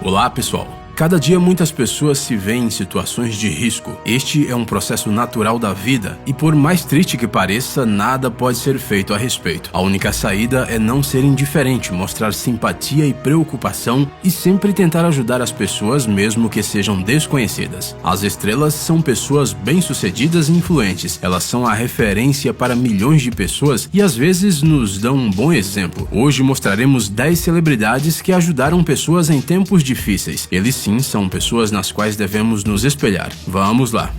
Olá, pessoal! Cada dia muitas pessoas se veem em situações de risco. Este é um processo natural da vida e, por mais triste que pareça, nada pode ser feito a respeito. A única saída é não ser indiferente, mostrar simpatia e preocupação e sempre tentar ajudar as pessoas, mesmo que sejam desconhecidas. As estrelas são pessoas bem-sucedidas e influentes. Elas são a referência para milhões de pessoas e às vezes nos dão um bom exemplo. Hoje mostraremos 10 celebridades que ajudaram pessoas em tempos difíceis. Eles sim são pessoas nas quais devemos nos espelhar. Vamos lá!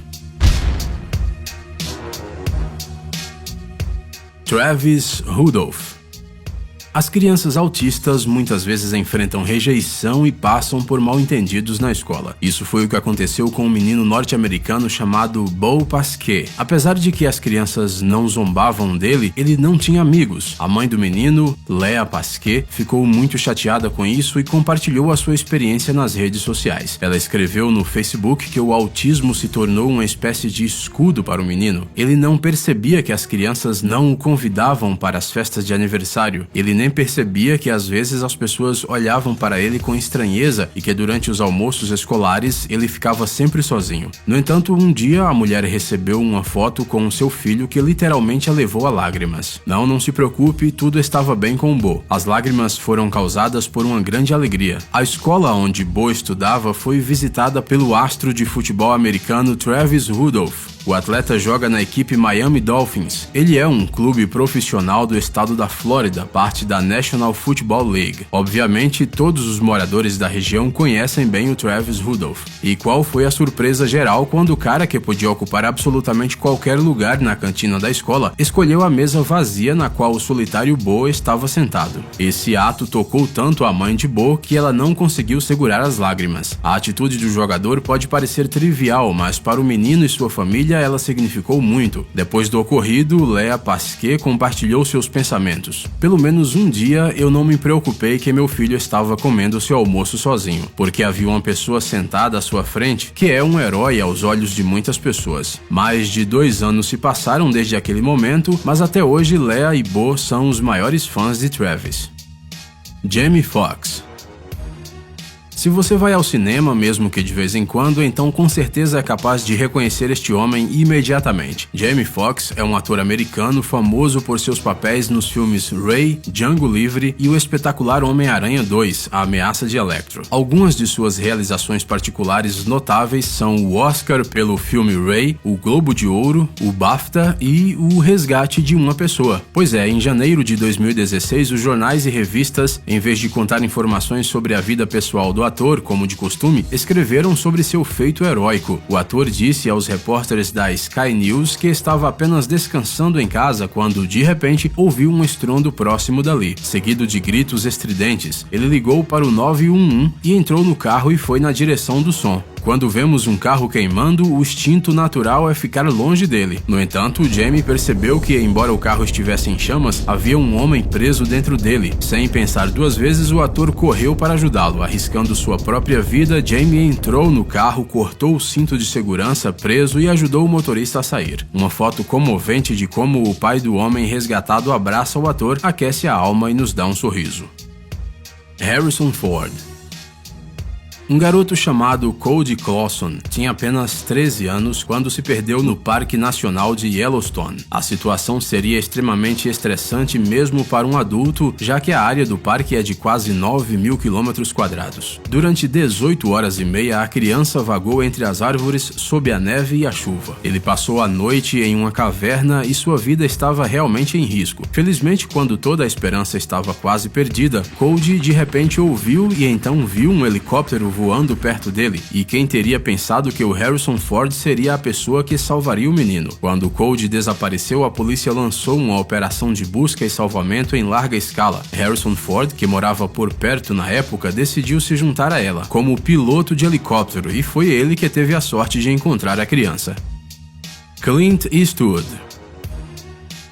Travis Rudolph. As crianças autistas muitas vezes enfrentam rejeição e passam por mal-entendidos na escola. Isso foi o que aconteceu com um menino norte-americano chamado Beau Pasquet. Apesar de que as crianças não zombavam dele, ele não tinha amigos. A mãe do menino, Lea Pasquet, ficou muito chateada com isso e compartilhou a sua experiência nas redes sociais. Ela escreveu no Facebook que o autismo se tornou uma espécie de escudo para o menino. Ele não percebia que as crianças não o convidavam para as festas de aniversário. Ele nem percebia que às vezes as pessoas olhavam para ele com estranheza e que durante os almoços escolares ele ficava sempre sozinho. No entanto, um dia a mulher recebeu uma foto com o seu filho que literalmente a levou a lágrimas. Não se preocupe, tudo estava bem com Beau. As lágrimas foram causadas por uma grande alegria. A escola onde Beau estudava foi visitada pelo astro de futebol americano Travis Rudolph. O atleta joga na equipe Miami Dolphins. Ele é um clube profissional do estado da Flórida, parte da National Football League. Obviamente, todos os moradores da região conhecem bem o Travis Rudolph. E qual foi a surpresa geral quando o cara que podia ocupar absolutamente qualquer lugar na cantina da escola escolheu a mesa vazia na qual o solitário Beau estava sentado. Esse ato tocou tanto a mãe de Beau que ela não conseguiu segurar as lágrimas. A atitude do jogador pode parecer trivial, mas para o menino e sua família ela significou muito. Depois do ocorrido, Lea Pasquet compartilhou seus pensamentos. Pelo menos um dia eu não me preocupei que meu filho estava comendo seu almoço sozinho, porque havia uma pessoa sentada à sua frente que é um herói aos olhos de muitas pessoas. Mais de 2 anos se passaram desde aquele momento, mas até hoje Lea e Beau são os maiores fãs de Travis. Jamie Foxx. Se você vai ao cinema, mesmo que de vez em quando, então com certeza é capaz de reconhecer este homem imediatamente. Jamie Foxx é um ator americano famoso por seus papéis nos filmes Ray, Django Livre e o espetacular Homem-Aranha 2, A Ameaça de Electro. Algumas de suas realizações particulares notáveis são o Oscar pelo filme Ray, o Globo de Ouro, o BAFTA e o Resgate de uma Pessoa. Pois é, em janeiro de 2016, os jornais e revistas, em vez de contar informações sobre a vida pessoal do ator, como de costume, escreveram sobre seu feito heróico. O ator disse aos repórteres da Sky News que estava apenas descansando em casa quando, de repente, ouviu um estrondo próximo dali, seguido de gritos estridentes. Ele ligou para o 911 e entrou no carro e foi na direção do som. Quando vemos um carro queimando, o instinto natural é ficar longe dele. No entanto, Jamie percebeu que, embora o carro estivesse em chamas, havia um homem preso dentro dele. Sem pensar 2 vezes, o ator correu para ajudá-lo. Arriscando sua própria vida, Jamie entrou no carro, cortou o cinto de segurança preso e ajudou o motorista a sair. Uma foto comovente de como o pai do homem resgatado abraça o ator, aquece a alma e nos dá um sorriso. Harrison Ford. Um garoto chamado Cody Clawson tinha apenas 13 anos quando se perdeu no Parque Nacional de Yellowstone. A situação seria extremamente estressante mesmo para um adulto, já que a área do parque é de quase 9.000 km². Durante 18 horas e meia, a criança vagou entre as árvores, sob a neve e a chuva. Ele passou a noite em uma caverna e sua vida estava realmente em risco. Felizmente, quando toda a esperança estava quase perdida, Cody de repente ouviu e então viu um helicóptero voando perto dele, e quem teria pensado que o Harrison Ford seria a pessoa que salvaria o menino? Quando Cody desapareceu, a polícia lançou uma operação de busca e salvamento em larga escala. Harrison Ford, que morava por perto na época, decidiu se juntar a ela, como piloto de helicóptero, e foi ele que teve a sorte de encontrar a criança. Clint Eastwood.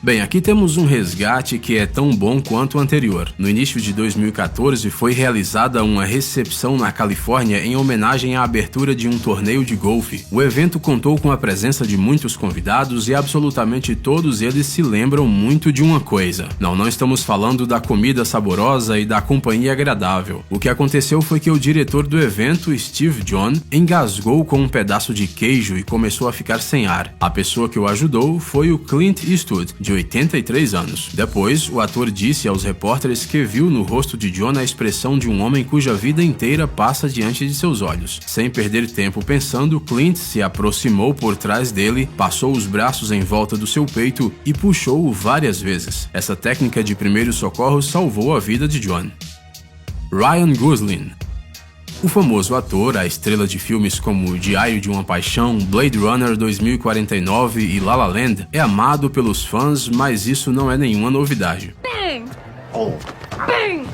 Bem, aqui temos um resgate que é tão bom quanto o anterior. No início de 2014 foi realizada uma recepção na Califórnia em homenagem à abertura de um torneio de golfe. O evento contou com a presença de muitos convidados e absolutamente todos eles se lembram muito de uma coisa. Não estamos falando da comida saborosa e da companhia agradável. O que aconteceu foi que o diretor do evento, Steve John, engasgou com um pedaço de queijo e começou a ficar sem ar. A pessoa que o ajudou foi o Clint Eastwood, de 83 anos. Depois, o ator disse aos repórteres que viu no rosto de John a expressão de um homem cuja vida inteira passa diante de seus olhos. Sem perder tempo pensando, Clint se aproximou por trás dele, passou os braços em volta do seu peito e puxou-o várias vezes. Essa técnica de primeiros socorros salvou a vida de John. Ryan Gosling. O famoso ator, a estrela de filmes como Diário de uma Paixão, Blade Runner 2049 e La La Land, é amado pelos fãs, mas isso não é nenhuma novidade. Bang! Oh. Bang!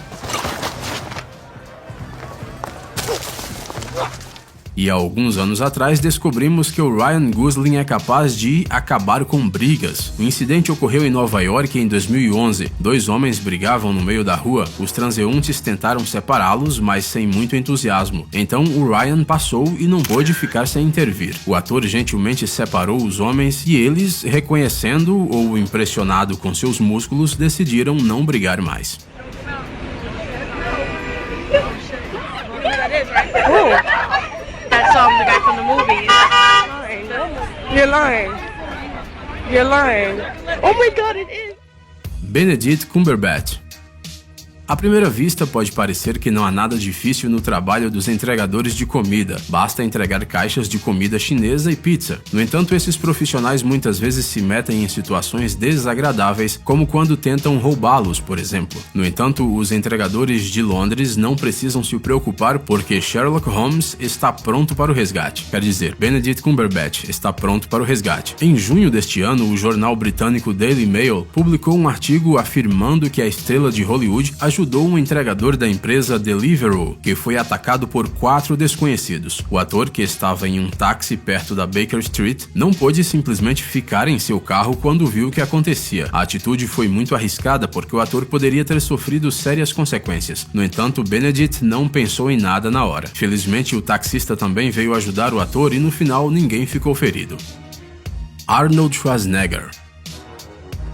E há alguns anos atrás descobrimos que o Ryan Gosling é capaz de acabar com brigas. O incidente ocorreu em Nova York em 2011. Dois homens brigavam no meio da rua. Os transeuntes tentaram separá-los, mas sem muito entusiasmo. Então o Ryan passou e não pôde ficar sem intervir. O ator gentilmente separou os homens e eles, reconhecendo ou impressionado com seus músculos, decidiram não brigar mais. That's the guy from the movie. You're lying. You're lying. Oh my God, it is. Benedict Cumberbatch. À primeira vista, pode parecer que não há nada difícil no trabalho dos entregadores de comida. Basta entregar caixas de comida chinesa e pizza. No entanto, esses profissionais muitas vezes se metem em situações desagradáveis, como quando tentam roubá-los, por exemplo. No entanto, os entregadores de Londres não precisam se preocupar porque Sherlock Holmes está pronto para o resgate. Quer dizer, Benedict Cumberbatch está pronto para o resgate. Em junho deste ano, o jornal britânico Daily Mail publicou um artigo afirmando que a estrela de Hollywood ajudou um entregador da empresa Deliveroo, que foi atacado por 4 desconhecidos. O ator, que estava em um táxi perto da Baker Street, não pôde simplesmente ficar em seu carro quando viu o que acontecia. A atitude foi muito arriscada porque o ator poderia ter sofrido sérias consequências. No entanto, Benedict não pensou em nada na hora. Felizmente, o taxista também veio ajudar o ator e no final ninguém ficou ferido. Arnold Schwarzenegger.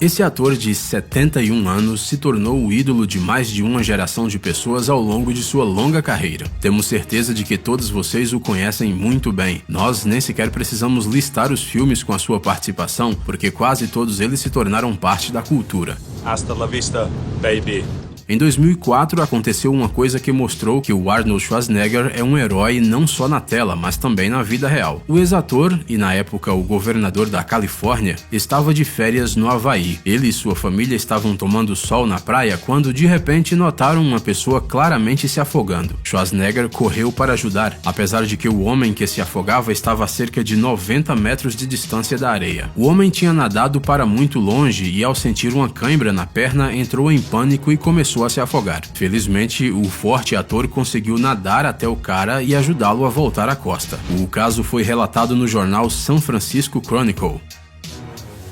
Esse ator de 71 anos se tornou o ídolo de mais de uma geração de pessoas ao longo de sua longa carreira. Temos certeza de que todos vocês o conhecem muito bem. Nós nem sequer precisamos listar os filmes com a sua participação, porque quase todos eles se tornaram parte da cultura. Hasta la vista, baby. Em 2004, aconteceu uma coisa que mostrou que o Arnold Schwarzenegger é um herói não só na tela, mas também na vida real. O ex-ator, e na época o governador da Califórnia, estava de férias no Havaí. Ele e sua família estavam tomando sol na praia quando de repente notaram uma pessoa claramente se afogando. Schwarzenegger correu para ajudar, apesar de que o homem que se afogava estava a cerca de 90 metros de distância da areia. O homem tinha nadado para muito longe e, ao sentir uma cãibra na perna, entrou em pânico e começou a se afogar. Felizmente, o forte ator conseguiu nadar até o cara e ajudá-lo a voltar à costa. O caso foi relatado no jornal San Francisco Chronicle.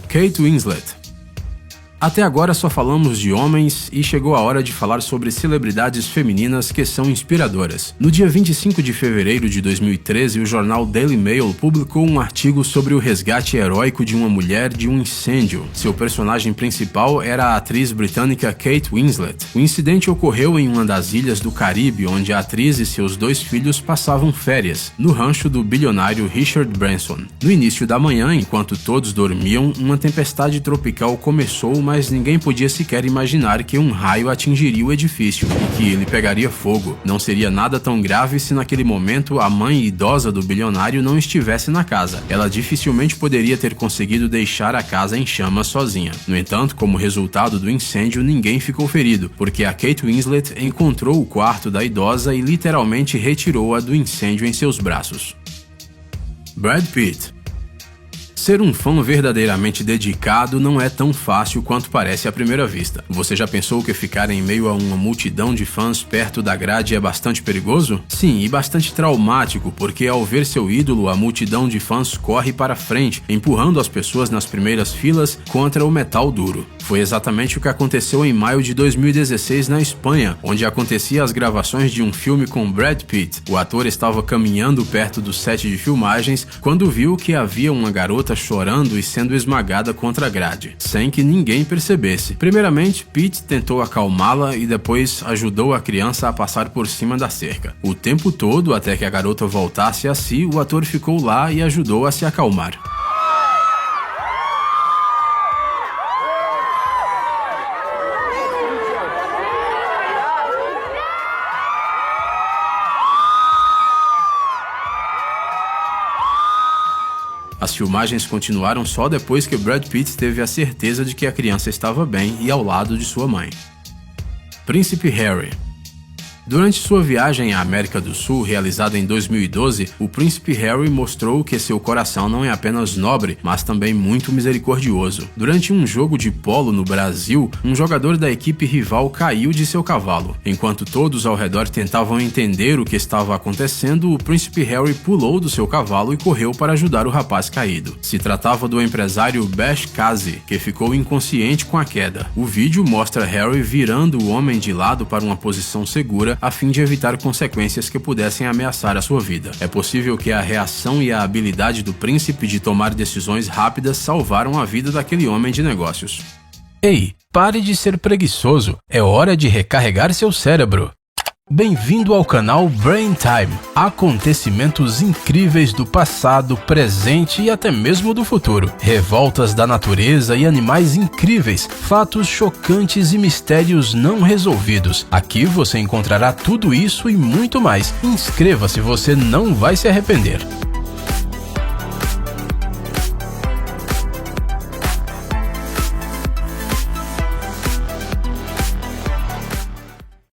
Kate Winslet. Até agora só falamos de homens e chegou a hora de falar sobre celebridades femininas que são inspiradoras. No dia 25 de fevereiro de 2013, o jornal Daily Mail publicou um artigo sobre o resgate heróico de uma mulher de um incêndio. Seu personagem principal era a atriz britânica Kate Winslet. O incidente ocorreu em uma das ilhas do Caribe, onde a atriz e seus 2 filhos passavam férias, no rancho do bilionário Richard Branson. No início da manhã, enquanto todos dormiam, uma tempestade tropical começou, mas ninguém podia sequer imaginar que um raio atingiria o edifício e que ele pegaria fogo. Não seria nada tão grave se naquele momento a mãe idosa do bilionário não estivesse na casa. Ela dificilmente poderia ter conseguido deixar a casa em chamas sozinha. No entanto, como resultado do incêndio, ninguém ficou ferido, porque a Kate Winslet encontrou o quarto da idosa e literalmente retirou-a do incêndio em seus braços. Brad Pitt. Ser um fã verdadeiramente dedicado não é tão fácil quanto parece à primeira vista. Você já pensou que ficar em meio a uma multidão de fãs perto da grade é bastante perigoso? Sim, e bastante traumático, porque ao ver seu ídolo, a multidão de fãs corre para frente, empurrando as pessoas nas primeiras filas contra o metal duro. Foi exatamente o que aconteceu em maio de 2016 na Espanha, onde acontecia as gravações de um filme com Brad Pitt. O ator estava caminhando perto do set de filmagens quando viu que havia uma garota chorando e sendo esmagada contra a grade, sem que ninguém percebesse. Primeiramente, Pitt tentou acalmá-la e depois ajudou a criança a passar por cima da cerca. O tempo todo, até que a garota voltasse a si, o ator ficou lá e ajudou a se acalmar. As filmagens continuaram só depois que Brad Pitt teve a certeza de que a criança estava bem e ao lado de sua mãe. Príncipe Harry. Durante sua viagem à América do Sul, realizada em 2012, o Príncipe Harry mostrou que seu coração não é apenas nobre, mas também muito misericordioso. Durante um jogo de polo no Brasil, um jogador da equipe rival caiu de seu cavalo. Enquanto todos ao redor tentavam entender o que estava acontecendo, o Príncipe Harry pulou do seu cavalo e correu para ajudar o rapaz caído. Se tratava do empresário Bash Kazi, que ficou inconsciente com a queda. O vídeo mostra Harry virando o homem de lado para uma posição segura, a fim de evitar consequências que pudessem ameaçar a sua vida. É possível que a reação e a habilidade do príncipe de tomar decisões rápidas salvaram a vida daquele homem de negócios. Ei, pare de ser preguiçoso, é hora de recarregar seu cérebro. Bem-vindo ao canal Brain Time. Acontecimentos incríveis do passado, presente e até mesmo do futuro. Revoltas da natureza e animais incríveis, fatos chocantes e mistérios não resolvidos. Aqui você encontrará tudo isso e muito mais. Inscreva-se, você não vai se arrepender.